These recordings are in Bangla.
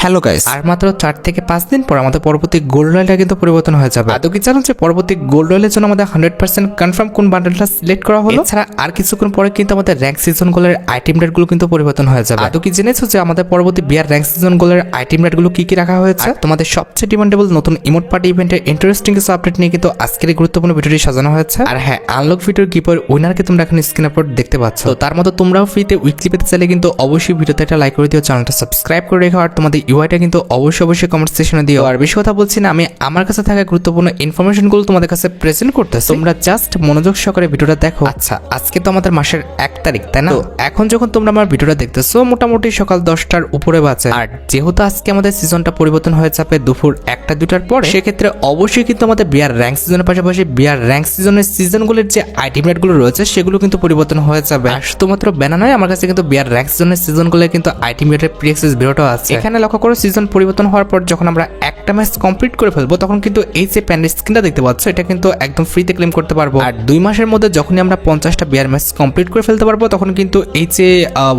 হ্যালো গাইস, আর মাত্র 4 থেকে 5 দিন পর আমাদের পরবর্তী গোল্ড রয়্যালটা কিন্তু পরিবর্তন হয়ে যাবে। আদৌ কি জানেন যে পরবর্তী গোল্ড রয়্যালের জন্য আমাদের 100% কনফার্ম কোন বান্ডেলটা সিলেক্ট করা হলো? এছাড়া আর কিছুক্ষণ পরে কিন্তু আমাদের র‍্যাঙ্ক সিজন গোলের আইটেম রেটগুলো কিন্তু পরিবর্তন হয়ে যাবে। আদৌ কি জেনেছো যে আমাদের পরবর্তী বিয়ার র‍্যাঙ্ক সিজন গোলের আইটেম রেটগুলো কি কি রাখা হয়েছে? তোমাদের সবচেয়ে ডিমান্ডেবল নতুন ইমোট পার্টি ইভেন্টের ইন্টারেস্টিং কিছু আপডেট নিয়ে কিন্তু আজকের এই গুরুত্বপূর্ণ ভিডিওটি সাজানো হয়েছে। আর হ্যাঁ, আনলক ভিডিওর গিফটের উইনারকে তোমরা এখন স্ক্রিন আপলোড দেখতে পাচ্ছ। তো তার মতো তোমরাও ফ্রিতে উইকলি পেতে চাইলে কিন্তু অবশ্যই ভিডিওতে একটা লাইক করে দিও, চ্যানেলটা সাবস্ক্রাইব করে রেখো, আর তোমাদের ইউআইটা কিন্তু অবশ্যই কমেন্ট সেকশনে দিও। আর বেশি কথা বলছি না, আমি আমার কাছে থাকা গুরুত্বপূর্ণ ইনফরমেশনগুলো তোমাদের কাছে প্রেজেন্ট করতেছি, তোমরা জাস্ট মনোযোগ সহকারে ভিডিওটা দেখো। আচ্ছা, আজকে তো আমাদের মাসের 1 তারিখ, তাই না? তো এখন যখন তোমরা আমার ভিডিওটা দেখতেছো মোটামুটি সকাল 10টার উপরে বাজে। আর যেহেতু আজকে আমাদের সিজনটা পরিবর্তন হয়ে যাবে দুপুর 1টা-2টার পরে, সেক্ষেত্রে অবশ্যই কিন্তু আমাদের বিয়ার র‍্যাঙ্ক সিজনের পাশাপাশি বিয়ার র‍্যাঙ্ক সিজনের সিজনগুলোর যে আইটেম রেটগুলো রয়েছে সেগুলো কিন্তু পরিবর্তন হয়ে যাবে। আর শুধুমাত্র ব্যানা নয়, আমার কাছে কিন্তু বিয়ার র‍্যাঙ্ক সিজনের সিজনগুলোর কিন্তু আইটেম রেটের প্রি অ্যাক্সেস ভিডিওটাও আছে। এখানে লক্ষ্য করো, সিজন পরিবর্তন হওয়ার পর যখন আমরা একটা ম্যাচ কমপ্লিট করে ফেলবো তখন কিন্তু এই যে প্যান্ডেল স্ক্রিনটা দেখতে পাচ্ছ এটা কিন্তু একদম ফ্রিতে ক্লেম করতে পারবো। আর 2 মাসের মধ্যে যখনই আমরা 50টা বিয়ার ম্যাচ কমপ্লিট করে ফেলতে পারবো তখন কিন্তু এই যে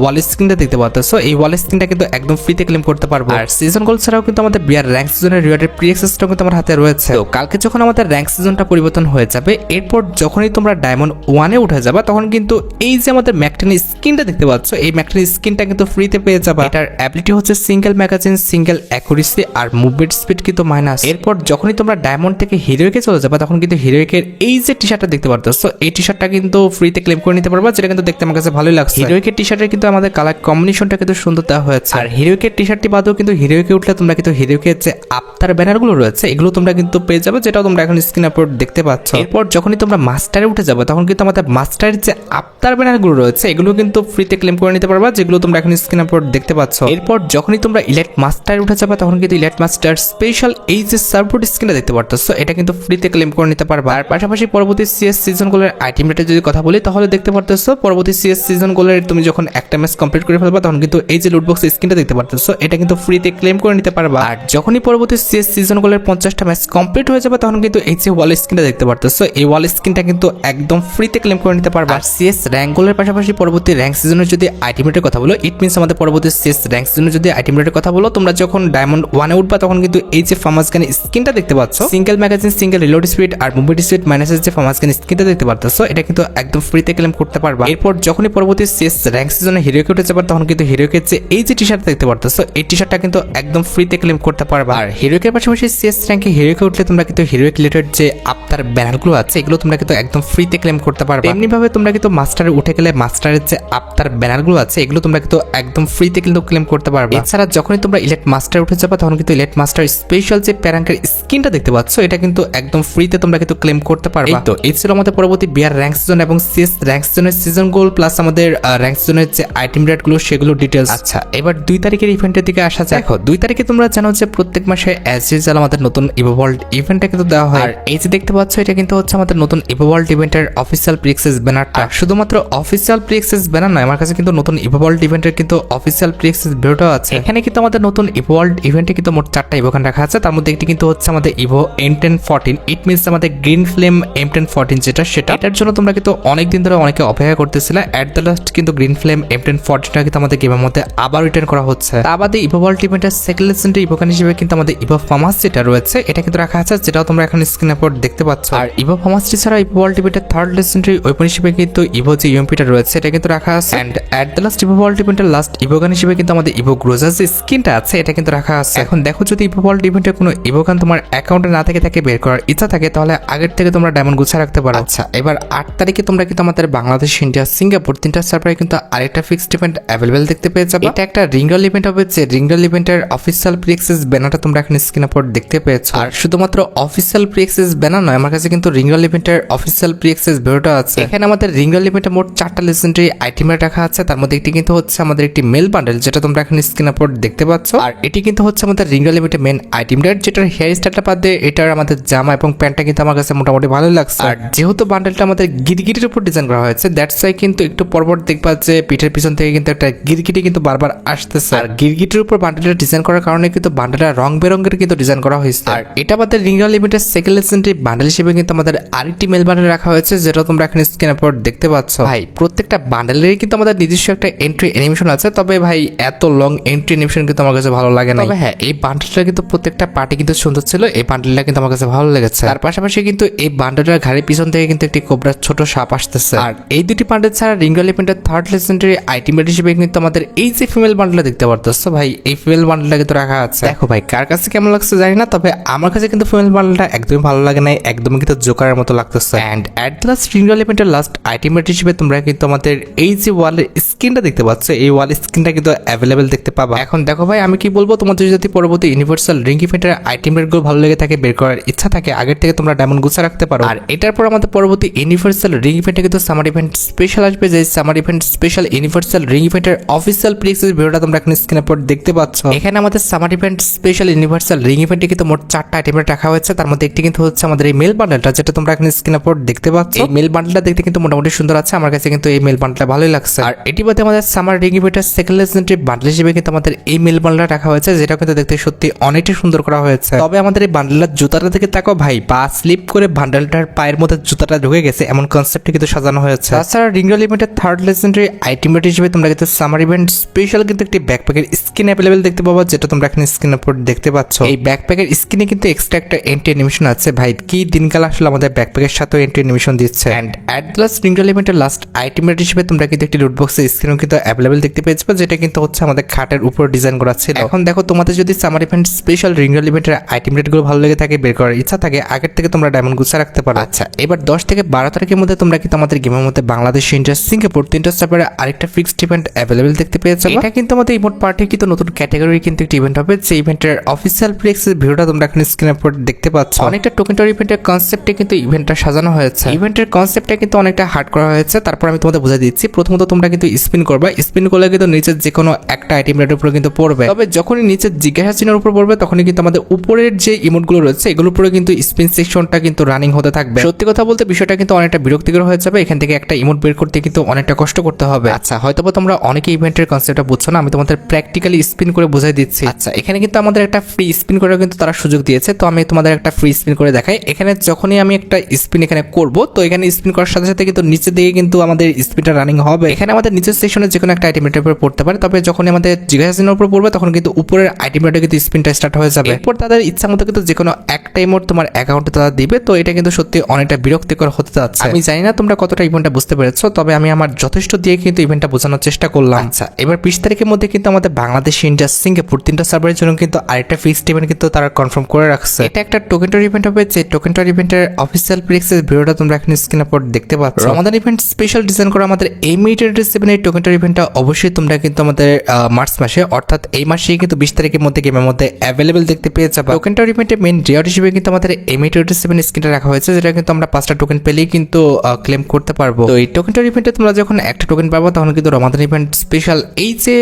ওয়াল স্ক্রিনটা দেখতে পাচ্ছ, এই ওয়াল স্ক্রিনটা কিন্তু একদম ফ্রিতে ক্লেম করতে পারবো। আর সিজন গোল ছাড়াও কিন্তু আমাদের বিয়ার র‍্যাঙ্ক সিজনের রিওয়ার্ডের প্রি অ্যাক্সেসটাও কিন্তু আমার হাতে রয়েছে। তো কালকে যখন আমাদের র‍্যাঙ্ক সিজনটা পরিবর্তন হয়ে যাবে, এরপর যখনই তোমরা ডায়মন্ড 1-এ উঠে যাবে তখন কিন্তু এই যে আমাদের ম্যাকটেনি স্কিনটা দেখতে পাচ্ছ, এই ম্যাকটেনি স্কিনটা কিন্তু ফ্রিতে পেয়ে যাবে। এটার অ্যাবিলিটি হচ্ছে সিঙ্গেল ম্যাগাজিন, সিঙ্গেল অ্যাকুরেসি আর মুভমেন্ট স্পিড কিন্তু মাইনাস। এরপর যখনই তোমরা ডায়মন্ড থেকে হিরোইকে চলে যাবে তখন কিন্তু হিরোইকের এই যে টি শার্টটা দেখতে পারতেছো, এই টি শার্টটা কিন্তু ফ্রিতে ক্লেম করে নিতে পারবা, যেটা কিন্তু দেখতে আমার কাছে ভালোই লাগছে। হিরোইকের টি শার্টের কিন্তু আমাদের কালার কম্বিনেশনটা কিন্তু সুন্দর দেওয়া হয়েছে। আর হিরোইকের টি শার্টটি বাদেও কিন্তু হিরোইকে উঠলে তোমরা কিন্তু হিরোইকের যে আফতার ব্যানারগুলো রয়েছে এগুলো তোমরা কিন্তু পেয়ে যাবে, যেটাও তোমরা এখন স্ক্রিন আপলোড দেখতে পাচ্ছ। এরপর যখনই তোমরা মাস্টারে উঠে যাবে তখন কিন্তু আমাদের মাস্টারের যে আফতার ব্যানারগুলো রয়েছে এগুলো কিন্তু ফ্রিতে ক্লেম করে নিতে পারবা, যেগুলো তোমরা এখন স্ক্রিন আপলোড দেখতে পাচ্ছ। এরপর যখনই তোমরা ইলাইট মাস্টারে উঠে যাবে তখন কিন্তু ইলাইট মাস্টার স্পেশাল এই যে সাপোর্ট স্ক্রিনটা দেখতে পারতেছো এটা কিন্তু ফ্রিতে ক্লেম করে নিতে পারবা। আর পাশাপাশি পরবর্তী সিএস সিজনগুলোর আইটেম রেটে যদি কথা বলি তাহলে দেখতে পারতেছো পরবর্তী সিএস সিজনগুলোর তুমি যখন একটা ম্যাচ কমপ্লিট করে ফেলবা তখন কিন্তু এই যে লুটবক্স স্ক্রিনটা দেখতে পারতেছো এটা কিন্তু ফ্রিতে ক্লেম করে নিতে পারবা। আর যখনই পরবর্তী সিএস সিজনগুলোর 50টা ম্যাচ কমপ্লিট হয়ে যাবে তখন কিন্তু এই যে ওয়াল স্ক্রিনটা দেখতে পারতেছো এই ওয়াল স্ক্রিনটা কিন্তু একদম ফ্রিতে ক্লেম করে নিতে পারবা। আর সিএস র্যাঙ্কগুলোর পাশাপাশি পরবর্তী র্যাঙ্ক সিজনের যদি আইটেম রেটের কথা বলো, ইট মিনস আমাদের পরবর্তী সিএস র্যাঙ্ক সিজনের যদি আইটেম রেটের কথা বলো, তোমরা যখন ডায়মন্ড 1-এ উঠবা তখন কিন্তু এই যে ফার্মাস গান স্কিনটা দেখতে পাচ্ছ, single magazine, single reload speed আর মুভমেন্ট স্পিড মাইনাসের যে ফার্মাস গান স্কিনটা দেখতে পারতেছো এটা কিন্তু একদম ফ্রিতে ক্লেম করতে পারবা। এরপর যখনই পরবর্তী সিএস র্যাঙ্ক সিজনে হিরোকে উঠে যাবে তখন কিন্তু হিরোকে যে এই যে টি শার্ট দেখতে পারতেছো এই টি শার্টটা কিন্তু একদম ফ্রিতে ক্লেম করতে পারবা। আর হিরোকের পাশাপাশি সিএস র্যাঙ্কে হিরোকে উঠলে তোমরা কিন্তু হিরোইক রিলেটেড যে আফতার ব্যানারগুলো আছে এগুলো তোমরা কিন্তু একদম ফ্রিতে ক্লেম করতে পারবা। এমনি ভাবে তোমরা কিন্তু মাস্টারে উঠে গেলে মাস্টারের যে আফতার ব্যানারগুলো আছে এগুলো তোমরা কিন্তু একদম ফ্রিতে কিন্তু ক্লেম করতে পারবা। এছাড়া যখনই তোমরা ইলেট মাস্টার উঠে যাবে তখন কিন্তু ইলেট মাস্টার স্পেশাল যে প্যারাঙ্কের স্কিনটা দেখতে পাচ্ছ এটা কিন্তু একদম ফ্রিতে তোমরা কিন্তু ক্লেম করতে পারবা। তো এই ছিল আমাদের পরবর্তী বিয়ার র‍্যাঙ্ক সিজন এবং সিএস র‍্যাঙ্ক সিজনের সিজন গোল প্লাস আমাদের র‍্যাঙ্ক সিজনের যে আইটেম রেটগুলো সেগুলো ডিটেইলস। আচ্ছা, এবার 2 তারিখের ইভেন্টের দিকে আসা যাক। দেখো 2 তারিখে তোমরা জানো যে প্রত্যেক মাসে অ্যাজ ইউজুয়াল আমাদের নতুন ইভো ওয়ার্ল্ড ইভেন্টটা কিন্তু দেওয়া হয়। আর এই যে দেখতে পাচ্ছ এটা কিন্তু হচ্ছে আমাদের নতুন ইভো ওয়ার্ল্ড ইভেন্টের অফিসিয়াল প্রি অ্যাক্সেস ব্যানারটা। শুধুমাত্র অফিসিয়াল প্রি অ্যাক্সেস ব্যানার নয়, আমার কাছে কিন্তু নতুন ইভো ওয়ার্ল্ড ইভেন্টের কিন্তু অফিসিয়াল প্রি অ্যাক্সেস ভিডিওটাও আছে। এখানে কিন্তু আমাদের নতুন ইভো ওয়ার্ল্ড ইভেন্টে কিন্তু মোট 4টা ইভোগান রাখা আছে, তার মধ্যে একটি কিন্তু হচ্ছে আমাদের ইভো M1014, ইট মিনস আমাদের গ্রিন ফ্লেম M1014 যেটা সেটা। এটার জন্য তোমরা কিন্তু অনেক দিন ধরে অনেকে অপেক্ষা করতেছিলে, এট দ্য লাস্ট কিন্তু গ্রিন ফ্লেম M1014টা কিন্তু আমাদের গেমের মধ্যে আবার রিটার্ন করা হচ্ছে। তা বাদে ইভো ওয়ার্ল্ড ইভেন্টের সেকেন্ড লেজেন্ডারি ইভোগান হিসেবে কিন্তু আমাদের ইভো ফার্মাস যেটা রয়েছে এটা কিন্তু রাখা আছে, যেটাও তোমরা এখন স্ক্রিনে পর দেখতে পাচ্ছ। আর ইভো ফার্মাসটি ছাড়া ইভো ওয়ার্ল্ড ইভেন্টের থার্ড লেজেন্ডারি ওয়েপন হিসেবে কিন্তু ইভো যে ইউএমপিটা রয়েছে এটা কিন্তু রাখা আছে। এন্ড এট দ্য লাস্ট ইভো ওয়ার্ল্ড ইভেন্টের লাস্ট ইভোগান হিসেবে কিন্তু আমাদের ইভো গ্রোজার যে স্কিনটা আছে এটা কিন্তু রাখা আছে। এখন দেখো যদি ইভো ওয়ার্ল্ড ইভেন্টের কোনো ইভোগান তোমার অ্যাকাউন্টে না থেকে বের করার ইচ্ছা থাকে তাহলে আগের থেকে তোমরা ডায়মন্ড গুছিয়ে রাখতে পারো। আচ্ছা, এবার 8 তারিখে তোমরা কিন্তু আমাদের বাংলাদেশ, ইন্ডিয়া, সিঙ্গাপুর 3টা সার্ভারে কিন্তু আরেকটা ফিক্সড ইভেন্ট অ্যাভেলেবেল দেখতে পেয়ে যাবে। এটা একটা রিংডল ইভেন্ট হবে, যে রিংডল ইভেন্টের অফিসিয়াল প্রি অ্যাক্সেস ব্যানারটা তোমরা এখন স্ক্রিন আপলোড দেখতে পেয়েছো। আর শুধুমাত্র অফিসিয়াল প্রি অ্যাক্সেস ব্যানার নয়, আমার কাছে কিন্তু রিংডল ইভেন্টের অফিসিয়াল প্রি অ্যাক্সেস ভিডিওটা আছে। এখানে আমাদের রিংডল ইভেন্টে মোট 4টা লেজেন্ডারি আইটেম রাখা আছে, তার মধ্যে একটি কিন্তু হচ্ছে আমাদের একটি মেল বান্ডেল যেটা তোমরা এখন স্ক্রিন আপলোড দেখতে পাচ্ছ। আর এটি কিন্তু হচ্ছে আমাদের রিংডল ইভেন্টের মেন আইটেম রেট, যেটার হেয়ার স্টাইলটা বাদ দিয়ে এটার আমাদের জামা এবং প্যান্টটা কিন্তু আমার কাছে মোটামুটি ভালো লাগছে। আর যেহেতু বান্ডেলটা আমাদের গিরগিটির উপর ডিজাইন করা হয়েছে, দ্যাটস ওয়াই কিন্তু একটু পরপর দেখবা যে পিঠের পিছন থেকে কিন্তু একটা গিরগিটি কিন্তু বারবার আসতেছে। আর গিরগিটির উপর বান্ডেলটা ডিজাইন করার কারণে কিন্তু বান্ডেলটা রং বেরঙের কিন্তু ডিজাইন করা হয়েছে। আর এটা আমাদের রিংডল ইভেন্টের সেকেন্ড লেজেন্ডারি বান্ডেল হিসেবে কিন্তু আমাদের আরেকটি মেল বান্ডেল রাখা হয়েছে, যেটা তোমরা এখন স্ক্রিনের উপর দেখতে পাচ্ছ। ভাই প্রত্যেকটা বান্ডেলেরই কিন্তু আমাদের নিজস্ব একটা এন্ট্রি অ্যানিমেশন আছে, তবে ভাই এত লং এন্ট্রি অ্যানিমেশন কিন্তু আমার আমার কাছে ভালো লাগে না। তবে হ্যাঁ, এই বান্ডেলটা কিন্তু প্রত্যেকটা পার্টি কিন্তু সুন্দর ছিল, এই বান্ডেলটা কিন্তু আমার কাছে ভালো লেগেছে। তার পাশাপাশি কিন্তু এই বান্ডেলটার ঘাড়ির পিছন থেকে কিন্তু একটি কোবরার ছোট সাপ আসতেছে। আর এই দুটি বান্ডেল ছাড়া রিঙ্গল ইভেন্টের থার্ড লেজেন্ডারি আইটেমেট হিসেবে কিন্তু আমাদের এই যে ফিমেল বান্ডেলটা দেখতে পারতেছো ভাই, এই ফিমেল বান্ডেলটা কিন্তু রাখা আছে। দেখো ভাই, কার কাছে কেমন লাগছে জানি না, তবে আমার কাছে কিন্তু ফিমেল বান্ডেলটা একদমই ভালো লাগে নাই, একদমই কিন্তু জোকারের মতো লাগতেছে। এন্ড অ্যাট লাস্ট রিঙ্গল ইভেন্টের লাস্ট আইটেমেট হিসেবে তোমরা কিন্তু আমাদের এই যে ওয়ালের স্কিনটা দেখতে পাচ্ছ, এই ওয়াল স্কিনটা কিন্তু অ্যাভেলেবেল দেখতে পাবা। এখন দেখো ভাই, আমি কি বলবো, তোমাদের যদি পরবর্তী ইউনিভার্সাল রিং ইভেন্টের আইটেমেট গুলো ভালো লেগে থাকে, বের করার ইচ্ছা থাকে, আগের থেকে তোমরা ডায়মন্ড গুছা রাখতে পারো। আর এটার পর আমাদের পরবর্তী ইউনিভার্সাল রিং ইভেন্টে কিন্তু সামার ইভেন্ট স্পেশাল আসবে, যে summer event special universal ring ইভেন্টের অফিসিয়াল প্রিক্সেস ভিডিওটা তোমরা এখন স্ক্রিনের পর দেখতে পাচ্ছ। এখানে আমাদের summer event special universal ring ইভেন্টে কিন্তু মোট 4টা আইটেমেট রাখা হয়েছে, তার মধ্যে একটি কিন্তু হচ্ছে আমাদের এই মেল বান্ডেলটা, যেটা তোমরা এখন স্ক্রিনের পর দেখতে পাচ্ছ। এই মেল বান্ডেলটা দেখতে কিন্তু মোটামুটি সুন্দর আছে, আমার কাছে কিন্তু এই মেল বান্ডেলটা ভালোই লাগছে। আর এটি বাদে আমাদের সামার রিং ইভেন্টের সেকেন্ড লেজেন্ডারি বান্ডেল হিসেবে কিন্তু আমাদের এই মেল বান্ডেলটা রাখা হয়েছে, যেটা কিন্তু দেখতে সত্যি অনেকটাই সুন্দর করা হয়েছে। তবে আমাদের এই বান্ডেলটার জুতাটা থেকে তাকাও ভাই, পা স্লিপ করে বান্ডেলটার পায়ের মধ্যে জুতাটা ঢুকে গেছে, এমন কনসেপ্টে কিন্তু সাজানো হয়েছে। তাছাড়া রিঙ্গল ইভেন্টের থার্ড লেজেন্ডারি আইটেমেট হিসেবে তোমরা কিন্তু সামার ইভেন্ট স্পেশাল কিন্তু একটি ব্যাকপ্যাকের স্কিন অ্যাভেলেবেল দেখতে পাবো, যেটা তোমরা এখানে স্ক্রিনের উপর দেখতে পাচ্ছ। এই ব্যাকপ্যাকের স্কিনে কিন্তু এক্সট্রা একটা এন্ট্রি অ্যানিমেশন আছে ভাই, কি দিনকাল আসলে আমাদের ব্যাকপ্যাকের সাথেও এন্ট্রি অ্যানিমেশন দিচ্ছে। এন্ড অ্যাট লাস্ট রিঙ্গল ইভেন্টের লাস্ট আইটেমেট হিসেবে তোমরা কিন্তু একটি লুট বক্সের স্ক্রিনও কিন্তু অ্যাভেলেবেল দেখতে পেয়েছো, যেটা কিন্তু হচ্ছে আমাদের খাটের উপর ডিজাইন করা ছিল। এখন দেখো, তোমাদের যদি সামার ইভেন্ট স্পেশাল রিঙ্গল ইভেন্টের আইটেম রেটগুলো ভালো লেগে থাকে, বের করার ইচ্ছা থাকে, আগের থেকে তোমরা ডায়মন্ড গুছা রাখতে পারো। আচ্ছা, এবার 10 থেকে 12 তারিখের মধ্যে তোমরা কিন্তু আমাদের গেমের মধ্যে বাংলাদেশ, ইন্ডিয়া, সিঙ্গাপুর 3টা সার্ভারে আরেকটা ফিক্সড ইভেন্ট অ্যাভেলেবেল দেখতে পেয়েছো। এটা কিন্তু আমাদের ইমোট পার্টি কিন্তু নতুন ক্যাটাগরি কিন্তু একটি ইভেন্ট হবে, যে ইভেন্টের অফিসিয়াল প্রিক্সেস ভিডিওটা তোমরা এখন স্ক্রিনের উপর দেখতে পাচ্ছ। অনেকটা টোকেন ইভেন্টের কনসেপ্টে কিন্তু ইভেন্টটা সাজানো হয়েছে। ইভেন্টের কনসেপ্টটা কিন্তু অনেকটা হার্ড করা হয়েছে, তারপর আমি তোমাদের বুঝাই দিচ্ছি। প্রথমত তোমরা কিন্তু স্পিন করবা, স্পিন করলে কিন্তু নিচের যে কোনো একটা আইটেম রেটের উপর কিন্তু পড়বে। তবে যখনই নিচের জিজ্ঞাসা চিহ্নের উপর পড়বে, তখনই কিন্তু আমাদের উপরের যে ইমোটগুলো রয়েছে এগুলোর উপরে কিন্তু স্পিন সেকশনটা কিন্তু রানিং হতে থাকবে। সত্যি কথা বলতে বিষয়টা কিন্তু অনেকটা বিরক্তিকর হয়ে যাবে, এখান থেকে একটা ইমোট বের করতে কিন্তু অনেকটা কষ্ট করতে হবে। আচ্ছা, হয়তোবা তোমরা অনেকে ইভেন্টের কনসেপ্টটা বুঝছো না, আমি তোমাদের প্র্যাকটিক্যালি স্পিন করে বোঝাই দিচ্ছি। আচ্ছা, এখানে কিন্তু আমাদের একটা ফ্রি স্পিন করার কিন্তু তারা সুযোগ দিয়েছে, তো আমি তোমাদের একটা ফ্রি স্পিন করে দেখাই। এখানে যখনই আমি একটা স্পিন এখানে করব, তো এখানে স্পিন করার সাথে সাথে কিন্তু নিচে দিকে কিন্তু আমাদের স্পিনটা রানিং হবে। এখানে আমাদের নিচের সেকশনে যে কোনো একটা আইটেম রেটের উপর পড়তে পারে, তবে যখন আমাদের জিজ্ঞাসা চিহ্নের উপর পড়বে তখন কিন্তু উপরের আইটেম রেটে কিন্তু স্পিনটা স্টার্ট হয়ে যাবে। এরপর তাদের ইচ্ছা মতো কিন্তু যে কোনো একটা ইমোট তোমার অ্যাকাউন্টে তারা দিবে, তো এটা কিন্তু সত্যি অনেকটা বিরক্তিকর হতে যাচ্ছে। আমি জানি না তোমরা কতটা ইভেন্টটা বুঝতে পেরেছো, তবে আমি আমার যথেষ্ট দিয়ে কিন্তু ইভেন্টটা বোঝানোর চেষ্টা করলাম। আচ্ছা, এবার 20 তারিখের মধ্যে কিন্তু আমাদের বাংলাদেশ, ইন্ডিয়া, সিঙ্গাপুর 3টা সার্ভারের জন্য কিন্তু আরেকটা ফিক্সড ইভেন্ট কিন্তু তারা কনফার্ম করে রাখছে। এটা একটা টোকেন ইভেন্ট হবে, যে টোকেন ইভেন্টের অফিসিয়াল প্রিক্সেস ভিডিওটা তোমরা এখন স্ক্রিনের উপর দেখতে পাচ্ছ। রমাদান ইভেন্ট স্পেশাল ডিজাইন করা আমাদের এই মিটার এই টোকেন ইভেন্টটা অবশ্যই তোমরা কিন্তু আমাদের মার্চ মাসে, অর্থাৎ এই মাসেই কিন্তু 20 তারিখের মধ্যে গেমের মধ্যে অ্যাভেলেবেল দেখতে পেয়ে যাবে। টোকেন ইভেন্টের মেইন রিওয়ার্ড হিসেবে কিন্তু আমাদের এই মিটার স্ক্রিনটা রাখা হয়েছে, যেটা কিন্তু আমরা 5টা টোকেন পেলেই কিন্তু ক্লেম করতে পারবো। তো এই টোকেন ইভেন্টে তোমরা যখন একটা টোকেন পাবো, তখন কিন্তু রমাদান ইভেন্ট স্পেশাল এই যে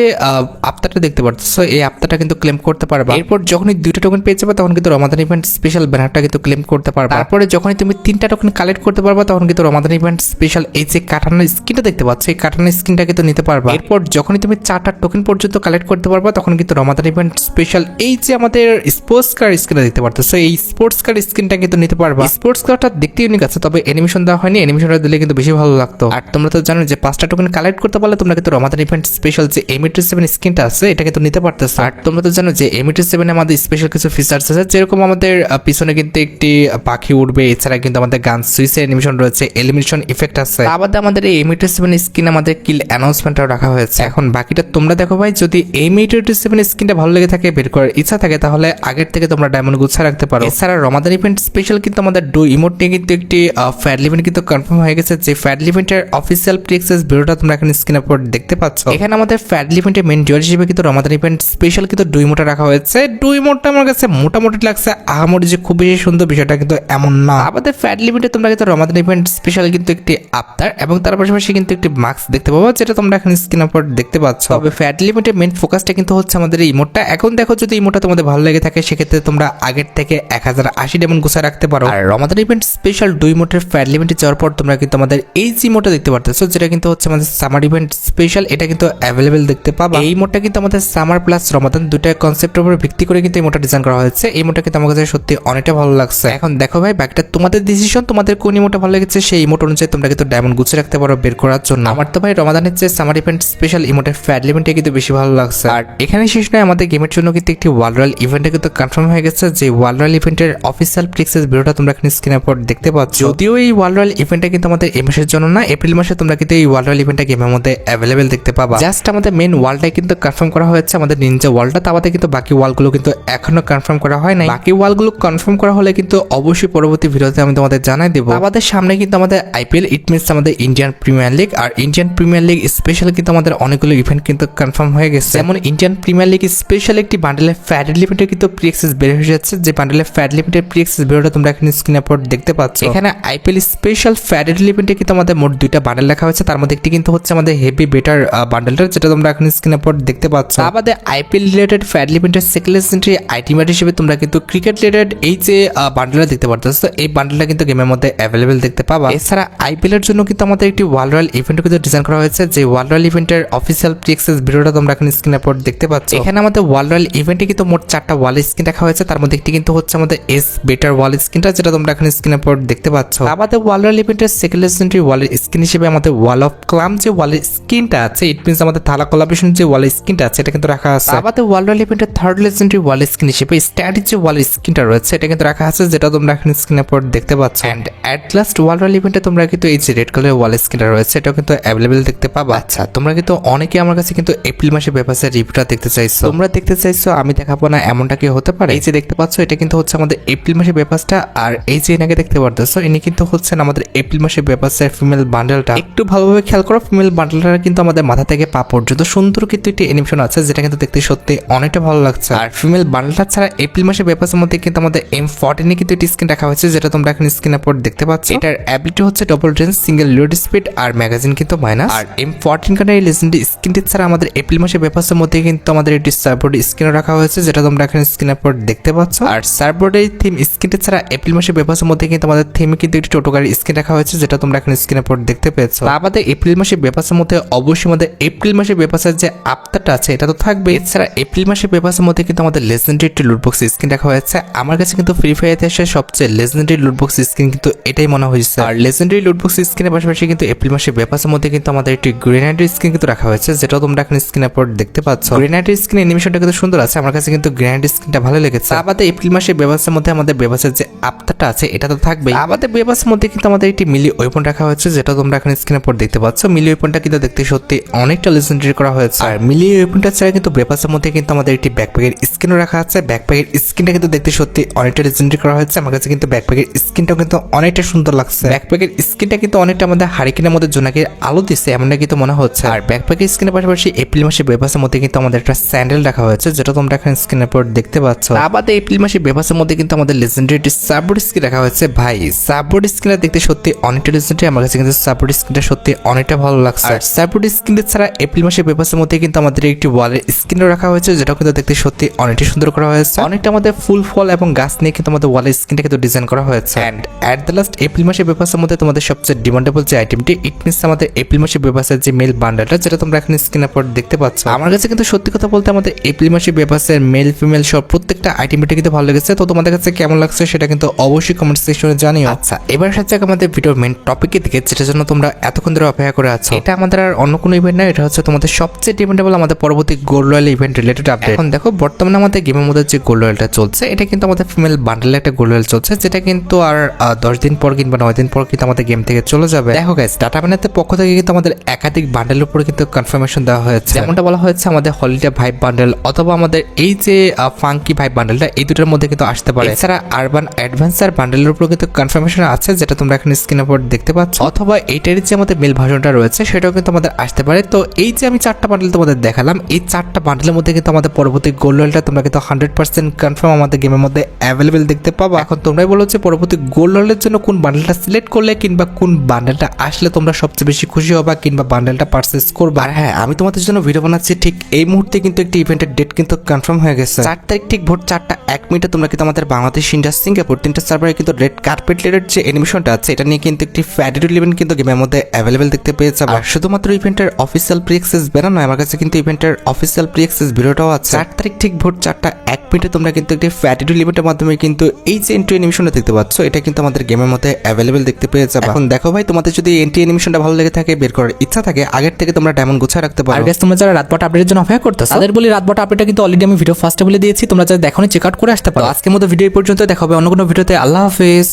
আফতারটা দেখতে পাচ্ছ, এই আফতারটা কিন্তু ক্লেম করতে পারবা। এরপর যখনই 2টা টোকেন পেয়ে যাবে, তখন কিন্তু রমাদান ইভেন্ট স্পেশাল ব্যানারটা কিন্তু ক্লেম করতে পারবা। তারপরে যখনই তুমি 3টা টোকেন কালেক্ট করতে পারবা, তখন কিন্তু রমাদান ইভেন্ট স্পেশাল এই যে কাটানোর স্কিনটা দেখতে পাচ্ছ, এই কাটানোর স্কিনটা কিন্তু নিতে পারবা। এরপর যখনই তুমি 4টা টোকেন পর্যন্ত কালেক্ট করতে পারবা, তখন কিন্তু রমাদান ইভেন্ট স্পেশাল এই যে আমাদের স্পোর্টস কার স্কিনটা দেখতে পারতেছো, এই স্পোর্টস কার স্কিনটা কিন্তু নিতে পারবা। স্পোর্টস কারটা দেখতে ইউনিক আছে, তবে অ্যানিমেশন দেওয়া হয়নি, অ্যানিমেশনটা দিলে কিন্তু বেশি ভালো লাগতো। আর তোমরা তো জানো যে 5টা টোকেন কালেক্ট করতে পারলে তোমরা কিন্তু রমাদান ইভেন্ট স্পেশাল যে M87 স্কিনটা আছে এটা কিন্তু নিতে পারতেছো। আর তোমরা তো জানো যে M87 আমাদের স্পেশাল কিছু ফিচার্স আছে, যেরকম আমাদের পিছনে কিন্তু একটি পাখি উঠবে, এছাড়া কিন্তু আমাদের গান সুইচের অ্যানিমেশন রয়েছে, এলিমিনেশন ইফেক্ট আছে। আবার আমাদের এই M87 স্কিন আমাদের কিল অ্যানাউন্সমেন্টটাও রাখা হয়েছে। এখন বাকিটা তোমরা দেখো ভাই, যদি M87 স্কিনটা ভালো লেগে থাকে, বের করার ইচ্ছা থাকে, তাহলে আগের থেকে তোমরা ডায়মন্ড গুছা রাখতে পারো। এছাড়া রমাদান ইভেন্ট স্পেশাল কিন্তু আমাদের ডু ইমোট নিয়ে কিন্তু একটি ফ্যাড ইভেন্ট কিন্তু কনফার্ম হয়ে গেছে, যে ফ্যাড ইভেন্টের অফিসিয়াল প্রিক্সেস ভিডিওটা তোমরা এখন স্ক্রিনের উপর দেখতে পাচ্ছ। এখানে আমাদের ফ্যাড ইভেন্টের মেইন ডিওর হিসেবে কিন্তু রমাদান ইভেন্ট স্পেশাল কিন্তু ডু ইমোটা রাখা হয়েছে। ডু ইমোটটা আমার কাছে মোটামুটি লাগছে, আহামরি যে খুব বেশি সুন্দর বিষয়টা কিন্তু এমন না। আমাদের ফ্যাড ইভেন্টে তোমরা কিন্তু রমাদান ইভেন্ট স্পেশাল কিন্তু একটি আফতার এবং তার পাশাপাশি কিন্তু একটি মাস্ক দেখতে পাবো, যেটা তোমরা এখন স্ক্রিনের উপর দেখতে পাচ্ছ। তবে ফ্যাড ইভেন্টের মেইন ফোকাসটা কিন্তু হচ্ছে আমাদের এই ইমোটটা। এখন দেখো, যদি ইমোটটা তোমাদের ভালো লেগে থাকে, সেক্ষেত্রে তোমরা আগের থেকে 1080 ডায়মন্ড গুছা রাখতে পারো। আর রমাদান ইভেন্ট স্পেশাল ডু ইমোটের ফ্যাড ইভেন্টে যাওয়ার পর তোমরা কিন্তু আমাদের এই যে ইমোটটা দেখতে পারতেছো, যেটা কিন্তু হচ্ছে আমাদের সামার ইভেন্ট স্পেশাল, এটা কিন্তু অ্যাভেলেবেল দেখতে পাবা। এই ইমোটটা কিন্তু আমাদের সামার প্লাস রমাদান দুইটা কনসেপ্টের উপর ভিত্তি করে কিন্তু ইমোটটা ডিজাইন করা হয়েছে। এই ইমোটটা কিন্তু আমার কাছে সত্যি অনেকটা ভালো লাগছে। এখন দেখো ভাই, বাকিটা তোমাদের ডিসিশন, তোমাদের কোন ইমোটটা ভালো লেগেছে সেই ইমোট অনুযায়ী তোমরা কিন্তু ডায়মন্ড গুছিয়ে রাখতে পারো বের করার জন্য। আমার তো ভাই রমাদানের চেয়ে সামার ইভেন্ট স্পেশাল ইমোটের ফ্যাড ইভেন্টে কিন্তু বেশি ভালো লাগছে। আর এখানে এখানে শেষ নয়, আমাদের গেমের জন্য কিন্তু একটি ওয়ার্ল্ড রয়্যাল ইভেন্টে কিন্তু কনফার্ম হয়ে গেছে। যে ওয়ার্ল্ড রয়্যাল ইভেন্টের অফিসিয়াল প্রিক্সেস ভিডিওটা তোমরা এখানে স্ক্রিনের পর দেখতে পাচ্ছ। যদিও এই ওয়ার্ল্ড রয়্যাল ইভেন্টটা কিন্তু আমাদের এই মাসের জন্য না, এপ্রিল মাসে তোমরা কিন্তু এই ওয়ার্ল্ড রয়্যাল ইভেন্টটা গেমের মধ্যে অ্যাভেলেবেল দেখতে পাবা। জাস্ট আমাদের মেন ওয়ালটাই কিন্তু কনফার্ম করা হয়েছে, আমাদের নিনজা ওয়ালটা। আমাদের কিন্তু বাকি ওয়ালগুলো কিন্তু এখনো কনফার্ম করা হয় নাই। বাকি ওয়ালগুলো কনফার্ম করা হলে কিন্তু অবশ্যই পরবর্তী ভিডিওতে আমি তোমাদের জানাই দেবো। আমাদের সামনে কিন্তু আমাদের আইপিএল, ইট মিনস আমাদের ইন্ডিয়ান প্রিমিয়ার লিগ, আর ইন্ডিয়ান প্রিমিয়ার লিগ স্পেশাল কিন্তু আমাদের অনেকগুলো ইভেন্ট কিন্তু কনফার্ম হয়ে গেছে। যেমন ইন্ডিয়ান প্রিমিয়ার লিগ স্পেশাল একটি বান্ডেলের ফ্যাট লিমিটের কিন্তু প্রি অ্যাক্সেস বের হয়ে যাচ্ছে। যে বান্ডেলের ফ্যাট লিমিটের প্রি অ্যাক্সেস ভিডিওটা তোমরা এখানে স্ক্রিনের পর দেখতে পাচ্ছ। এখানে আইপিএল স্পেশাল ফ্যাট লিমিটে কিন্তু আমাদের মোট 2টা বান্ডেল রাখা হয়েছে। তার মধ্যে একটি কিন্তু হচ্ছে আমাদের হেভি বেটার বান্ডেলটা, যেটা তোমরা এখানে স্ক্রিনের পর দেখতে পাচ্ছ। আমাদের আইপিএল রিলেটেড ফ্যাট লিমিটের সেকেন্ডারি আইটেমার হিসেবে তোমরা কিন্তু ক্রিকেট রিলেটেড এই যে বান্ডেলটা দেখতে পারতেছো, এই বান্ডেলটা কিন্তু গেমের মধ্যে অ্যাভেলেবেল দেখতে পাবা। এছাড়া আইপিএল এর জন্য কিন্তু আমাদের একটি ওয়ার্ল্ড রয়্যাল ইভেন্ট কিন্তু ডিজাইন করা হয়েছে। যে ওয়ার্ল্ড রয়্যাল ইভেন্টের অফিসিয়াল প্রি অ্যাক্সেস ভিডিওটা তোমরা এখানে স্ক্রিনের পর দেখতে পাচ্ছ। এখানে আমাদের ওয়ার্ল্ড রয়্যাল ইভেন্টে কিন্তু মোট 4টা ওয়াল স্ক্রিন রাখা হয়েছে। তার মধ্যে একটি কিন্তু হচ্ছে আমাদের এস বেটার ওয়াল স্ক্রিনটা, যেটা তোমরা এখানে স্ক্রিনের পর দেখতে পাচ্ছ। আমাদের ওয়ার্ল্ড রয়্যাল ইভেন্টের সেকেন্ডারি ওয়াল স্ক্রিন হিসেবে আমাদের ওয়াল অফ ক্লাম যে ওয়াল স্ক্রিনটা আছে, ইট মিনস আমাদের থালা কোলাবরেশন যে ওয়াল স্ক্রিনটা আছে, এটা কিন্তু রাখা আছে। আমাদের ওয়ার্ল্ড রয়্যাল ইভেন্টের থার্ড লেজেন্ডারি ওয়াল স্ক্রিন হিসেবে স্ট্যাটিক যে ওয়াল স্ক্রিনটা রয়েছে, এটা কিন্তু রাখা আছে, যেটা তোমরা এখানে স্ক্রিনের পর দেখতে পাচ্ছ। And at last world royal ইভেন্টে তোমরা কিন্তু এই যে রেড কালারের ওয়াল স্ক্রিনটা রয়েছে, এটাও কিন্তু অ্যাভেলেবেল দেখতে পাবা। আচ্ছা, তোমরা কিন্তু অনেকে আমার কাছে কিন্তু এপ্রিল মাসে পেপারসের রিভিউটা দেখতে চাইছো। তোমরা দেখতে চাইছো আমি দেখাবো না, এমনটা কি হতে পারে? এই যে দেখতে পাচ্ছ, এটা কিন্তু হচ্ছে আমাদের এপ্রিল মাসে পেপারসটা। আর এই যে এনাকে দেখতে পারতেছো, ইনি কিন্তু হচ্ছেন আমাদের এপ্রিল মাসে পেপারসের ফিমেল বান্ডেলটা। একটু ভালোভাবে খেয়াল করো, ফিমেল বান্ডেলটা কিন্তু আমাদের মাথা থেকে পা পর্যন্ত সুন্দর কিন্তু একটি অ্যানিমেশন আছে, যেটা কিন্তু দেখতে সত্যি অনেকটা ভালো লাগছে। আর ফিমেল বান্ডেলটা ছাড়া এপ্রিল মাসে পেপারসের মধ্যে কিন্তু আমাদের M14 কিন্তু একটি স্ক্রিন রাখা হয়েছে, যেটা তোমরা এখানে স্ক্রিনের পর দেখতে পাচ্ছ। এটার অ্যাবিলিটি হচ্ছে double range, single load speed, আর ম্যাগাজিন কিন্তু মাইনাস। আর M14 কার্ডের এই লেজেন্ডারি স্ক্রিনটি ছাড়া আমাদের এপ্রিল মাসে পেপারসের মধ্যে কিন্তু আমাদের একটি সার্ভবোর্ড স্ক্রিন রাখা হয়েছে, যেটা তোমরা এখানে স্ক্রিনের পর দেখতে পাচ্ছ। আর সার্ভবোর্ডের থিম স্ক্রিনটি ছাড়া এপ্রিল মাসে পেপারসের মধ্যে কিন্তু আমাদের থিমে কিন্তু একটি টোটো গাড়ির স্ক্রিন রাখা হয়েছে, যেটা তোমরা এখানে স্ক্রিনের পর দেখতে পেয়েছো। আমাদের এপ্রিল মাসে পেপারসের মধ্যে অবশ্যই আমাদের এপ্রিল মাসে পেপারসের যে আফতারটা আছে, এটা তো থাকবে। এছাড়া এপ্রিল মাসে পেপারসের মধ্যে কিন্তু আমাদের লেজেন্ডারি একটি লুটবক্স স্ক্রিন রাখা হয়েছে। আমার কাছে কিন্তু ফ্রি ফায়ার ইতিহাসের সবচেয়ে লেজেন্ডারি লুটবক্স স্ক্রিন কিন্তু এটাই মনে হয়েছে। আর লেজেন্ডারি লুটবক্স স্ক্রিনের পাশাপাশি কিন্তু এপ্রিল মাসে পেপারসের মধ্যে কিন্তু আমাদের একটি গ্রেনাইডের স্ক্রিন কিন্তু রাখা হয়েছে, যেটা তোমরা এখানে স্ক্রিনের পর দেখতে পাচ্ছ। গ্রেনাইডের স্ক্রিন অ্যানিমেশনটা কিন্তু সুন্দর আছে, আমার কাছে কিন্তু গ্রেনাইডের স্ক্রিনটা ভালো লেগেছে। আমাদের এপ্রিল মাসে পেপারসের মধ্যে আমাদের পেপারসের যে আফতারটা আছে, এটা তো থাকবে। আমাদের পেপারসের মধ্যে কিন্তু আমাদের একটি মিলি ওয়েপন রাখা হয়েছে, যেটা তোমরা এখানে স্ক্রিনের পর দেখতে পাচ্ছ। মিলি ওয়েপনটা কিন্তু দেখতে সত্যি অনেকটা লেজেন্ডারি করা হয়েছে। আর মিলি ওয়েপনটা ছাড়া কিন্তু পেপারসের মধ্যে কিন্তু আমাদের একটি ব্যাকপ্যাকের স্ক্রিনও রাখা আছে। ব্যাকপ্যাকের স্ক্রিনটা কিন্তু দেখতে সত্যি অনেকটা লেজেন্ডারি করা হয়েছে। আমার কাছে কিন্তু ব্যাকপ্যাকের স্ক্রিনটাও কিন্তু অনেকটা সুন্দর লাগছে। ব্যাকপ্যাকের স্ক্রিনটা কিন্তু অনেকটা আমাদের হারিকেনের মধ্যে জোনাকে আলো দিচ্ছে, এমনটা কিন্তু মনে হচ্ছে। আর ব্যাকপ্যাকের স্ক্রিনের পাশাপাশি এপ্রিল মাসে পেপারসের মধ্যে কিন্তু আমাদের একটা স্যান্ডেল রাখা হয়েছে, যেটা তোমরা এখানে স্ক্রিনের পর দেখতে পাচ্ছ। আমাদের এপ্রিল মাসে পেপারসের মধ্যে কিন্তু আমাদের লেজেন্ডারি একটি সাববোর্ড স্ক্রিন রাখা হয়েছে। ভাই, সাববোর্ড স্ক্রিনটা দেখতে সত্যি অনেকটা লেজেন্ডারি। আমার কাছে কিন্তু সাববোর্ড স্ক্রিনটা সত্যি অনেকটা ভালো লাগছে। আর সাববোর্ড স্ক্রিন ছাড়া এপ্রিল মাসে পেপারসের মধ্যে কিন্তু আমাদের একটি ওয়ালের স্ক্রিনও রাখা হয়েছে, যেটা কিন্তু দেখতে সত্যি অনেকটা সুন্দর করা হয়েছে। অনেকটা আমাদের ফুল ফল এবং গাছ নিয়ে কিন্তু আমাদের ওয়ালের স্ক্রিনটা কিন্তু ডিজাইন করা হয়েছে। And at the last April মাসে পেপারসের মধ্যে তোমাদের সবচেয়ে ডিমান্ডেবল যে আইটেমটি, ইট মিনস আমাদের এপ্রিল মাসে পেপারসের যে মেল বান্ডেলটা, যেটা তোমরা এখানে স্ক্রিনের পর দেখতে পাচ্ছ। আমার কাছে কিন্তু সত্যি কথা বলতে আমাদের এপ্রিল মাসে পেপারসের মেল ফিমেল সব প্রত্যেকটা আইটেমটা কিন্তু ভালো লেগেছে। তো তোমাদের কাছে কেমন লাগছে সেটা কিন্তু অবশ্যই কমেন্ট সেকশনে জানিও। আচ্ছা, এবার সাথে আমাদের ভিডিওর মেন টপিকের দিকে, যেটার জন্য তোমরা এতক্ষণ ধরে অপেক্ষা করে আছো। এটা আমাদের আর অন্য কোনো ইভেন্ট না, এটা হচ্ছে তোমাদের সবচেয়ে ডিমান্ডেবল আমাদের পরবর্তী gold royal event related update. এখন দেখো, বর্তমানে আমাদের গেমের মধ্যে যে গোল্ড রয়্যালটা চলছে, এটা কিন্তু আমাদের ফিমেল বান্ডেলে একটা গোল্ড রয়্যাল চলছে, যেটা কিন্তু আর 10 দিন পর কিংবা 9 দিন পর কিন্তু আমাদের গেম থেকে চলে যাবে। দেখো গাইস, ডাটা বানাতে পক্ষ থেকে কিন্তু আমাদের একাধিক বান্ডেলের উপরে কিন্তু কনফার্মেশন দেওয়া হয়েছে। যেমনটা বলা হয়েছে আমাদের হলিডে ভাইব বান্ডেল অথবা আমাদের এই যে ফাঙ্কি ভাইব বান্ডেলটা, এই দুটোর মধ্যে কিন্তু আসতে পারে। এছাড়া আরবান অ্যাডভেঞ্চার বান্ডেলের উপর কিন্তু কনফার্মেশন আছে, যেটা তোমরা এখানে স্ক্রিনের উপর দেখতে পাচ্ছ। অথবা এইটারই যে আমাদের মেল ভার্সনটা রয়েছে, সেটাও কিন্তু আমাদের আসতে পারে। তো এই যে আমি 4টা বান্ডেল তোমাদের দেখালাম, এই 4টা বান্ডেলের মধ্যে কিন্তু আমাদের পরবর্তী গোল্ড রয়্যালটা তোমরা কিন্তু 100% কনফার্ম আমাদের গেমের মধ্যে অ্যাভেলেবেল দেখতে পাবো। এখন তোমরাই বলো যে পরবর্তী গোল্ড রয়্যালের জন্য কোন বান্ডেলটা সিলেক্ট করলে কিংবা কোন বান্ডেলটা আসলে তোমরা সবচেয়ে বেশি খুশি হবা কিংবা বান্ডেলটা পারচেজ করবা। আর হ্যাঁ, আমি তোমাদের জন্য ভিডিও বানাচ্ছি ঠিক এই মুহূর্তে কিন্তু একটি ইভেন্টের ডেট কিন্তু কনফার্ম হয়ে গেছে। 4 তারিখ ঠিক ভোর 4টা 1 মিনিটে তোমরা কিন্তু আমাদের বাংলাদেশ, ইন্ডিয়া, সিঙ্গাপুর 3টা সার্ভারে কিন্তু রেড কার্পেট লেডের যে অ্যানিমেশনটা আছে, এটা নিয়ে কিন্তু একটি ফ্যাডেড ইভেন্ট কিন্তু গেমের মধ্যে অ্যাভেলেবেল দেখতে পেয়ে যাবে। আর শুধুমাত্র ইভেন্টের অফিসিয়াল প্রি অ্যাক্সেস বেরোনো নয়, আমার কাছে কিন্তু ইভেন্টের অফিসিয়াল প্রি অ্যাক্সেস ভিডিওটাও আছে। 4 তারিখ ঠিক ভোর 4টা 1 মিনিটে তোমরা কিন্তু একটি ফ্যাডেড ইভেন্টের মাধ্যমে কিন্তু এই যে এন্ট্রি অ্যানিমেশনটা দেখতে পাচ্ছ, এটা কিন্তু আমাদের গেমের মধ্যে অ্যাভেলেবেল দেখতে পেয়ে যাবে। এখন দেখো ভাই, তোমাদের যদি এন্ট্রি অ্যানিমেশনটা ভালো লেগে থাকে, বের করার ইচ্ছা থাকে, আগের থেকে তোমরা ডায়মন্ড গুছিয়ে রাখতে পারো। আর গাইস, তোমরা যারা রাত 12টা আপডেটের জন্য অপেক্ষা করতেছো, তাদের বলি রাত 12টা আপডেটটা কিন্তু অলরেডি আমি ভিডিও ফার্স্টে বলে দিয়েছি, তোমরা যারা দেখো চেক আউট করে আসতে পারো। আজকের মতো ভিডিও পর্যন্ত দেখা হবে অন্য কোনো ভিডিওতে। আল্লাহ হাফেজ।